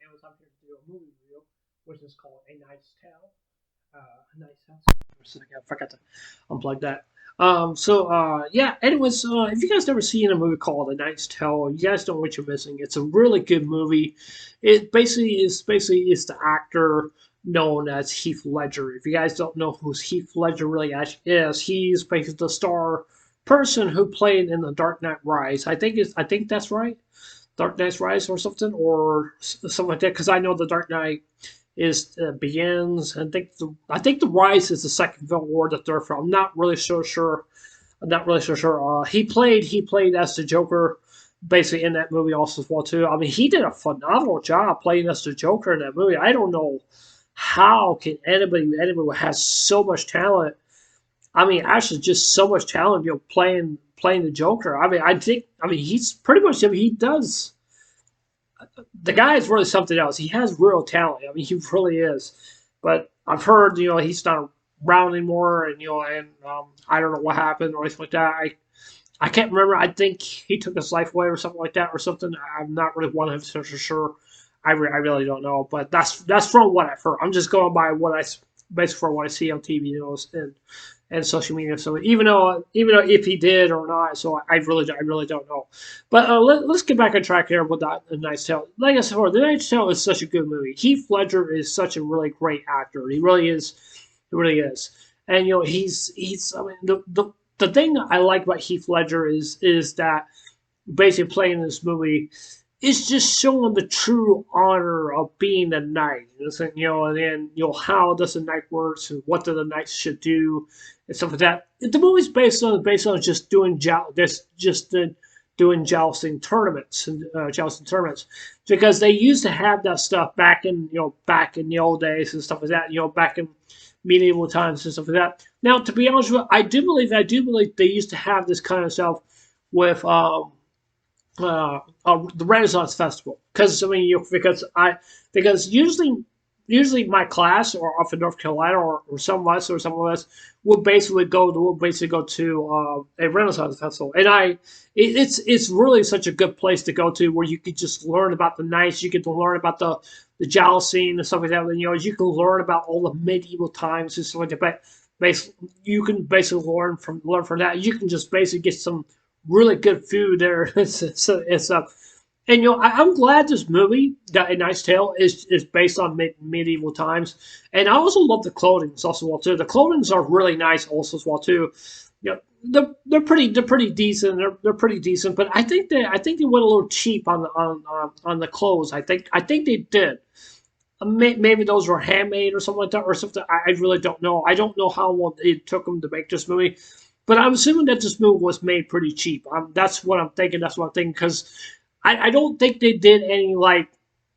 Amazon here to do a movie review, which is called A Knight's Tale. A Knight's Tale. I forgot to unplug that. Yeah. Anyways, if you guys never seen a movie called A Knight's Tale, you guys know what you're missing. It's a really good movie. It basically is the actor known as Heath Ledger. If you guys don't know who Heath Ledger really actually is, he's basically the star person who played in the Dark Knight Rise. I think that's right. Dark Knight's Rise or something or something like that. Because I know the Dark Knight is begins. I think the Rise is the second film or the third film. I'm not really so sure. I'm not really so sure. He played as the Joker basically in that movie also as well too. I mean he did a phenomenal job playing as the Joker in that movie. I don't know how can anybody has so much talent. I mean actually just so much talent, playing the Joker. I mean he's pretty much I mean he does the guy is really something else. He has real talent. I mean, he really is. But I've heard, he's not around anymore, and I don't know what happened or anything like that. I can't remember. I think he took his life away or something like that or something. I'm not really 100% sure. I really don't know. But that's from what I've heard. I'm just going by basically from what I see on TV news and social media. So even though if he did or not, so I really don't know. But let's get back on track here with that The Knight's Tale. Like I said before, The Knight's Tale is such a good movie. Heath Ledger is such a really great actor. He really is. He really is. And he's I mean the thing I like about Heath Ledger is that basically playing this movie is just showing the true honor of being a knight. And then how does a knight works and what do the knights should do and stuff like that. The movie's based on just doing jousting tournaments because they used to have that stuff back in the old days and stuff like that. Back in medieval times and stuff like that. Now, to be honest with you, I do believe they used to have this kind of stuff with the Renaissance Festival because I mean because usually my class or off in North Carolina or some of us will basically go to a Renaissance Festival and it's really such a good place to go to where you could just learn about the knights, you get to learn about the jousting and stuff like that. And, you can learn about all the medieval times and stuff like that. But basically, you can basically learn from that. You can just basically get some really good food there. And I'm glad this movie, got A Knight's Tale, is based on medieval times. And I also love the clothing also well too. The clothings are really nice also as well too. They're pretty decent. They're pretty decent. But I think they went a little cheap on the clothes. I think they did. Maybe those were handmade or something like that, or something. I really don't know. I don't know how long it took them to make this movie, but I'm assuming that this movie was made pretty cheap. That's what I'm thinking. That's what I'm thinking because I don't think they did any like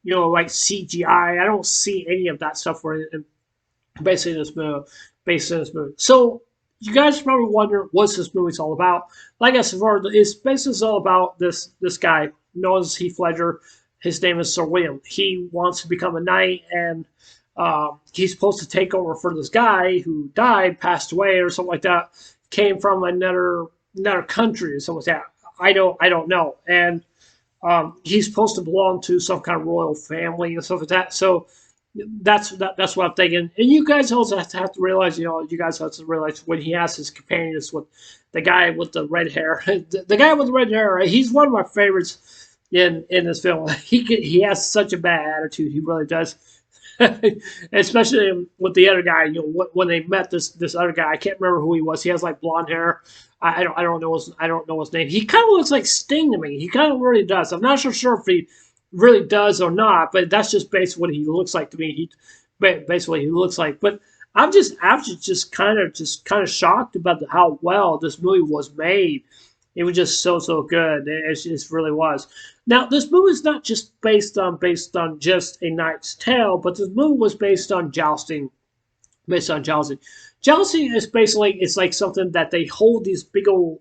CGI. I don't see any of that stuff for basically in this movie. Based in this movie. So you guys probably wonder what's this movie's all about. Like I said, it's basically all about this guy known as Heath Ledger. His name is Sir William. He wants to become a knight, and he's supposed to take over for this guy who died, passed away, or something like that. Came from another country or something like that. I don't know. And he's supposed to belong to some kind of royal family and stuff like that. So that's what I'm thinking. And you guys also have to realize, you guys have to realize when he has his companions with the guy with the red hair, the guy with the red hair, he's one of my favorites in this film. He has such a bad attitude. He really does. Especially with the other guy, when they met this other guy, I can't remember who he was. He has like blonde hair. I don't know his name. He kind of looks like Sting to me. He kind of really does. I'm not so sure if he really does or not, but that's just basically what he looks like to me. Basically he looks like. But I'm just kind of shocked about how well this movie was made. It was just so good. It really was. Now, this movie is not just based on just A Knight's Tale, but this movie was based on jousting. Based on jousting. Jousting is basically it's like something that they hold these big old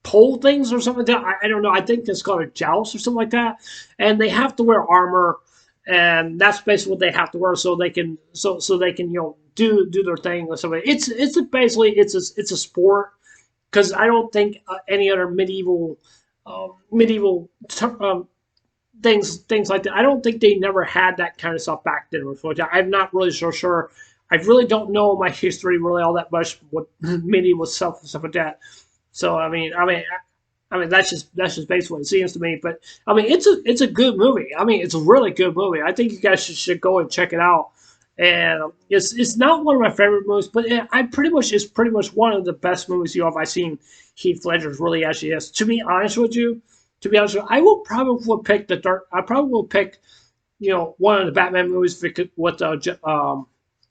pole things or something like that. I don't know. I think it's called a joust or something like that. And they have to wear armor, and that's basically what they have to wear so they can do their thing or something. It's a sport because I don't think any other medieval things like that. I don't think they never had that kind of stuff back then. I'm not really so sure. I really don't know my history really all that much. What medieval stuff and stuff like that. So I mean that's just basically what it seems to me. But I mean it's a good movie. I mean it's a really good movie. I think you guys should go and check it out. And it's not one of my favorite movies, but I pretty much it's pretty much one of the best movies I've seen Heath Ledger's really actually is. To be honest with you, I will probably pick the dark. I probably will pick one of the Batman movies with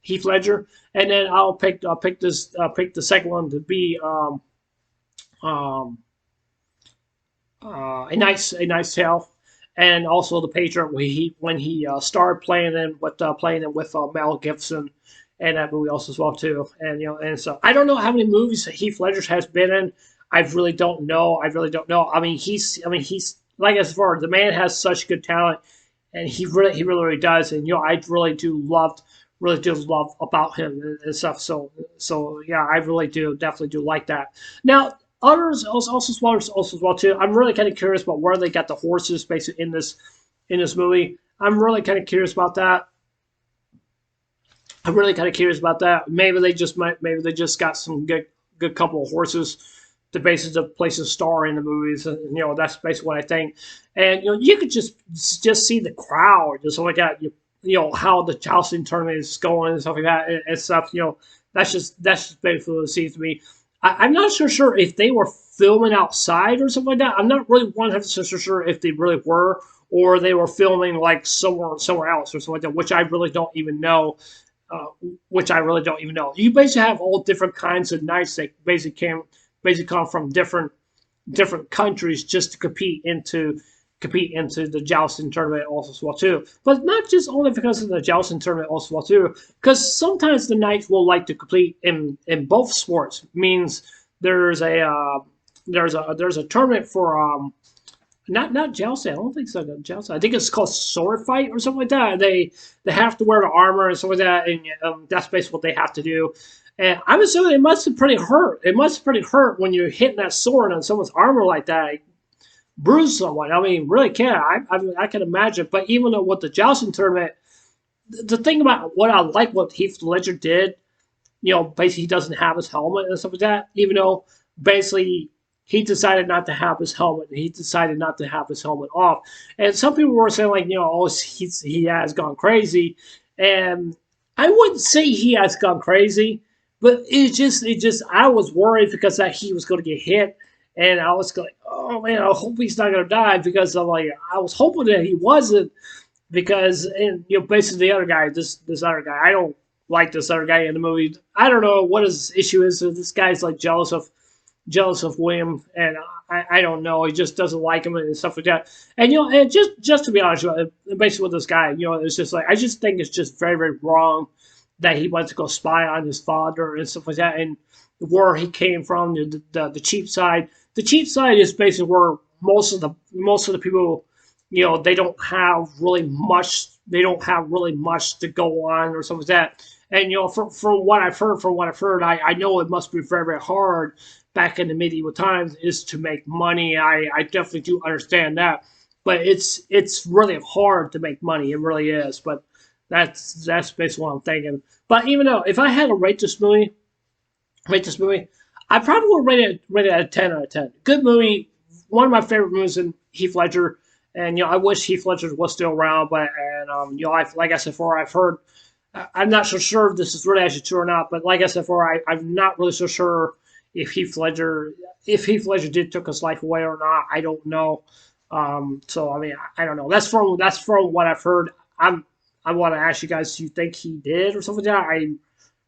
Heath Ledger, and then I'll pick the second one to be um, a nice tale, and also the Patriot when he started playing it with Mel Gibson, and that movie also as well too. And so I don't know how many movies that Heath Ledger has been in. I really don't know. I really don't know. I mean he's like as far the man has such good talent, and he really does. And I really do love about him and stuff. So yeah, I really do definitely do like that. Now others also as well too. I'm really kind of curious about where they got the horses basically in this movie. I'm really kind of curious about that. I'm really kind of curious about that. Maybe they just got some good couple of horses to basically place a star in the movies. And, that's basically what I think. And you could just see the crowd, just like that. How the jousting tournament is going and stuff like that and stuff. That's just basically what it seems to me. I'm not so sure if they were filming outside or something like that. I'm not really 100% sure if they really were, or they were filming like somewhere else or something like that, which I really don't even know. Uh, which I really don't even know. You basically have all different kinds of knights that basically come from different countries just to compete into the jousting tournament also as well too. But not just only because of the jousting tournament also as well too, because sometimes the knights will like to compete in both sports. Means there's a tournament for not jousting. I don't think so. Jousting. I think it's called sword fight or something like that. They have to wear the armor and stuff like that, and that's basically what they have to do. And I'm assuming it must have pretty hurt. It must have pretty hurt when you're hitting that sword on someone's armor like that, bruise someone. I mean, really can. I can imagine. But even though with the jousting tournament, the thing about what Heath Ledger did, basically he doesn't have his helmet and stuff like that. Even though basically he decided not to have his helmet, and he decided not to have his helmet off. And some people were saying like, oh, he has gone crazy, and I wouldn't say he has gone crazy, but it just I was worried because that he was going to get hit, and I was like, oh man, I hope he's not going to die because I'm like I was hoping that he wasn't because and basically the other guy, this other guy, I don't like this other guy in the movie. I don't know what his issue is. This guy's like jealous of William, and I don't know. He just doesn't like him and stuff like that. And and just to be honest, basically with this guy, it's just like I just think it's just very very wrong that he went to go spy on his father and stuff like that, and where he came from, the cheap side. The cheap side is basically where most of the people, they don't have really much. They don't have really much to go on or something like that. And from what I've heard, I know it must be very very hard back in the medieval times is to make money. I definitely do understand that, but it's really hard to make money. It really is. But that's basically what I'm thinking. But even though if I had to rate this movie, I probably would rate it at a 10 out of 10. Good movie, one of my favorite movies in Heath Ledger, and I wish Heath Ledger was still around. But and like I said before, I've heard. I'm not so sure if this is really actually true or not, but like I said before, I'm not really so sure if Heath Ledger did took his life away or not. I don't know. So I mean, I don't know. That's from what I've heard. I want to ask you guys, do you think he did or something like that? I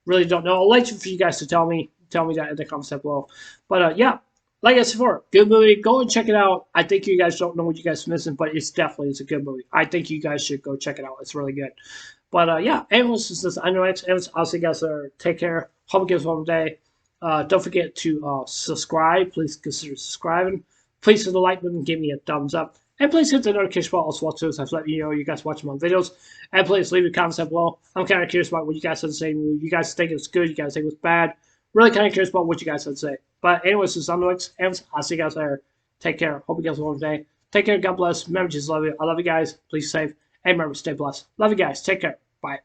really don't know. I'd like for you guys to tell me that in the comments down below. But yeah, like I said before, good movie. Go and check it out. I think you guys don't know what you guys are missing, but it's a good movie. I think you guys should go check it out. It's really good. But yeah, anyways, this is I know X. I'll see you guys later. Take care. Hope you guys have a wonderful day. Don't forget to subscribe. Please consider subscribing. Please hit the like button. Give me a thumbs up. And please hit the notification bell as well too, so I let you know you guys watching my videos. And please leave your comments down below. I'm kind of curious about what you guys have to say. You guys think it's good. You guys think it's bad. Really kind of curious about what you guys have to say. But anyways, this is X. And I'll see you guys later. Take care. Hope you guys have a wonderful day. Take care. God bless. Remember, just love you. I love you guys. Please safe. Hey, remember, stay blessed. Love you guys. Take care. Bye.